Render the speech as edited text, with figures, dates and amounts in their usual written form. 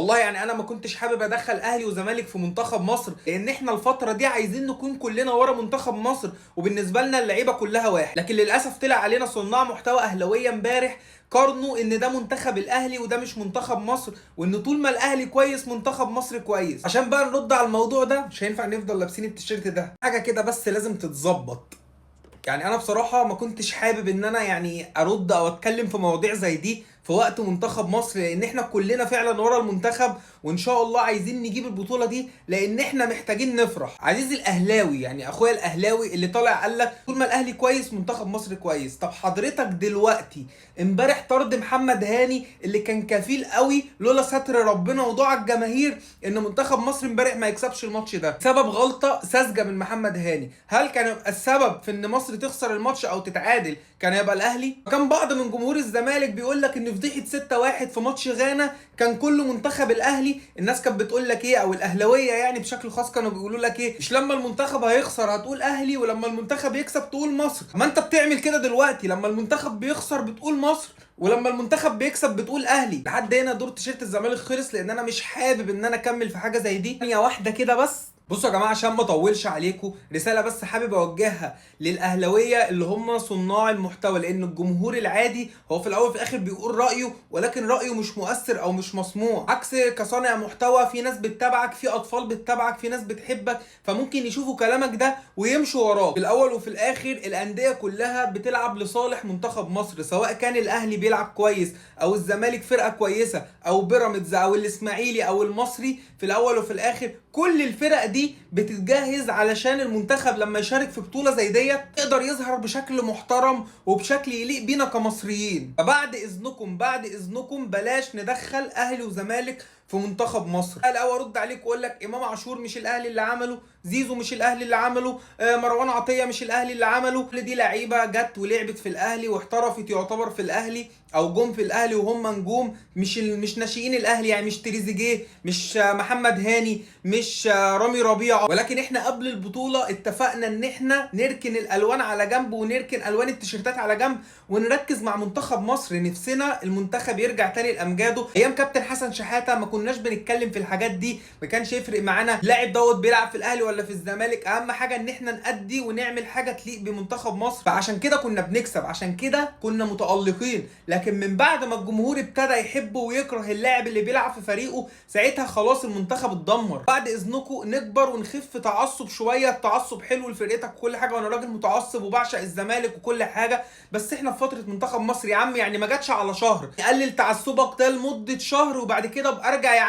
والله يعني انا ما كنتش حابب ادخل اهلي وزمالك في منتخب مصر، لان احنا الفتره دي عايزين نكون كلنا ورا منتخب مصر، وبالنسبه لنا اللعيبه كلها واحد. لكن للاسف طلع علينا صناع محتوى اهلاويه امبارح قارنوا ان ده منتخب الاهلي وده مش منتخب مصر، وان طول ما الاهلي كويس منتخب مصر كويس. عشان بقى نرد على الموضوع ده مش هينفع نفضل لابسين التيشيرت ده، حاجه كده بس لازم تتظبط. يعني انا بصراحه ما كنتش حابب ان انا يعني ارد او اتكلم في مواضيع زي دي في وقت منتخب مصر، لان احنا كلنا فعلا ورا المنتخب، وان شاء الله عايزين نجيب البطوله دي، لان احنا محتاجين نفرح. عزيزي الاهلاوي، يعني اخويا الاهلاوي اللي طالع قال لك طول ما الاهلي كويس منتخب مصر كويس، طب حضرتك دلوقتي امبارح طرد محمد هاني اللي كان كفيل قوي لولا ستر ربنا ودعاء الجماهير ان منتخب مصر امبارح ما يكسبش الماتش ده بسبب غلطه ساذجه من محمد هاني. هل كان يبقى السبب في ان مصر تخسر الماتش او تتعادل كان يبقى الاهلي؟ كان بعض من جمهور الزمالك بيقول لك ان فضيحه 6-1 في ماتش غانا كان كله منتخب الاهلي. الناس كانت بتقول لك ايه، او الاهلاويه يعني بشكل خاص كانوا بيقولوا لك ايه، مش لما المنتخب هيخسر هتقول اهلي ولما المنتخب يكسب تقول مصر. ما انت بتعمل كده دلوقتي، لما المنتخب بيخسر بتقول مصر ولما المنتخب بيكسب بتقول اهلي. لحد هنا دور تيشيرت الزمالك خلص، لان انا مش حابب ان انا اكمل في حاجه زي دي. ثانيه واحده كده بس، بصوا يا جماعه عشان ما اطولش عليكم، رساله بس حابب اوجهها للاهلاويه اللي هم صناع المحتوى، لان الجمهور العادي هو في الاول وفي الاخر بيقول رايه، ولكن رايه مش مؤثر او مش مسموع. عكس كصانع محتوى في ناس بتتابعك، في اطفال بتتابعك، في ناس بتحبك، فممكن يشوفوا كلامك ده ويمشوا وراك. في الاول وفي الاخر الانديه كلها بتلعب لصالح منتخب مصر، سواء كان الاهلي بيلعب كويس او الزمالك فرقه كويسه او بيراميدز او الاسماعيلي او المصري. في الاول وفي الاخر كل الفرق دي بتتجهز علشان المنتخب لما يشارك في بطوله زي ديت يقدر يظهر بشكل محترم وبشكل يليق بينا كمصريين. فبعد اذنكم بعد اذنكم بلاش ندخل اهلي وزمالك في منتخب مصر. الاول ارد عليك واقول لك امام عاشور مش الاهلي اللي عمله، زيزو مش الاهلي اللي عمله، مروان عطيه مش الاهلي اللي عمله. كل دي لعيبه جت ولعبت في الاهلي واحترفت يعتبر في الاهلي، او جم في الاهلي وهم نجوم، مش ناشئين الاهلي. يعني مش تريزيجيه، مش محمد هاني، مش رامي ربيعه. ولكن احنا قبل البطوله اتفقنا ان احنا نركن الالوان على جنب ونركن الوان التيشيرتات على جنب ونركز مع منتخب مصر. نفسنا المنتخب يرجع تاني لامجاده. ايام كابتن حسن شحاته ما كناش بنتكلم في الحاجات دي، ما كانش يفرق معانا اللاعب دوت بيلعب في الاهلي ولا في الزمالك، اهم حاجه ان احنا نأدي ونعمل حاجه تليق بمنتخب مصر. فعشان كده كنا بنكسب، عشان كده كنا متألقين. لكن من بعد ما الجمهور ابتدى يحب ويكره اللاعب اللي بيلعب في فريقه، ساعتها خلاص المنتخب اتدمر. بعد اذنكم نكبر ونخف تعصب شويه. التعصب حلو لفرقتك وكل حاجه، وانا راجل متعصب وبعشق الزمالك وكل حاجه، بس احنا في فتره منتخب مصر يا عم، يعني ما جاتش على شهر. قلل تعصبك ده لمده شهر وبعد كده ابقى ارجع يا عم